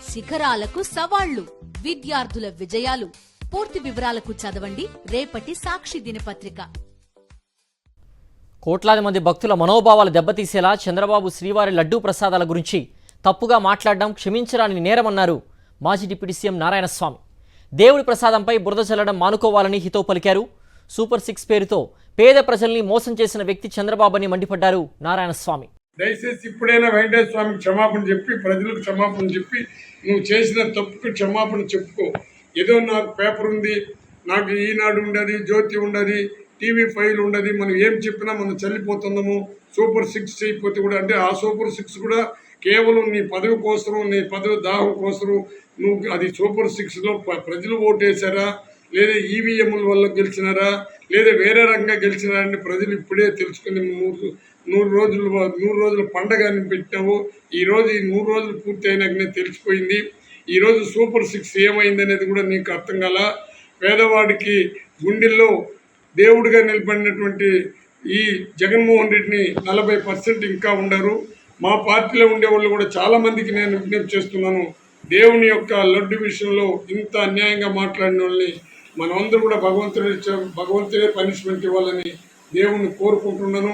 శిఖరాలకు సవాళ్లు, విద్యార్థుల విజయాలు. పూర్తి వివరాలకు చదవండి రేపటి సాక్షి దినపత్రిక. కోట్లాది మంది భక్తుల మనోభావాలు దెబ్బతీసేలా చంద్రబాబు శ్రీవారి లడ్డూ ప్రసాదాల గురించి తప్పుగా మాట్లాడడం క్షమించరాని నేరమన్నారు మాజీ డిప్యూటీ సీఎం నారాయణస్వామి. దేవుడి ప్రసాదంపై బురద చల్లడం మానుకోవాలని హితవు పలికారు. సూపర్ 6 పేరుతో పేద ప్రజల్ని మోసం చేసిన వ్యక్తి చంద్రబాబు అని మండిపడ్డారు నారాయణస్వామి. దయచేసి ఇప్పుడైనా వెంకటేశ్వర స్వామికి క్షమాపణ చెప్పి, ప్రజలకు క్షమాపణ చెప్పి, నువ్వు చేసిన తప్పుకు క్షమాపణ చెప్పుకో. ఏదో నాకు పేపర్ ఉంది, నాకు ఈనాడు ఉండదు, జ్యోతి ఉండదు, TV5 ఉండదు, మనం ఏం చెప్పినా మనం చల్లిపోతున్నాము. సూపర్ 6 అయిపోతే కూడా, అంటే ఆ సూపర్ 6 కూడా కేవలం నీ పదవి కోసరం, నీ పదవి దాహం కోసరం నువ్వు అది సూపర్ 6లో ప్రజలు ఓటేశారా, లేదా ఈవీఎంల వల్ల గెలిచినారా, లేదా వేరే రకంగా గెలిచినారని ప్రజలు ఇప్పుడే తెలుసుకుని 100 రోజుల పండగ అని పెట్టినావు. ఈరోజు ఈ 100 రోజులు పూర్తి అయినాకనే తెలిసిపోయింది. ఈరోజు సూపర్ 6 ఏమైందనేది కూడా నీకు అర్థం కాల. పేదవాడికి గుండెల్లో దేవుడిగా నిలబడినటువంటి ఈ జగన్మోహన్ రెడ్డిని 40% ఇంకా ఉండరు. మా పార్టీలో ఉండేవాళ్ళు కూడా చాలామందికి నేను విజ్ఞప్తి చేస్తున్నాను, దేవుని యొక్క లడ్డు విషయంలో ఇంత అన్యాయంగా మాట్లాడిన వాళ్ళని మనమందరూ కూడా భగవంతుడే పనిష్మెంట్ ఇవ్వాలని దేవుణ్ణి కోరుకుంటున్నాను.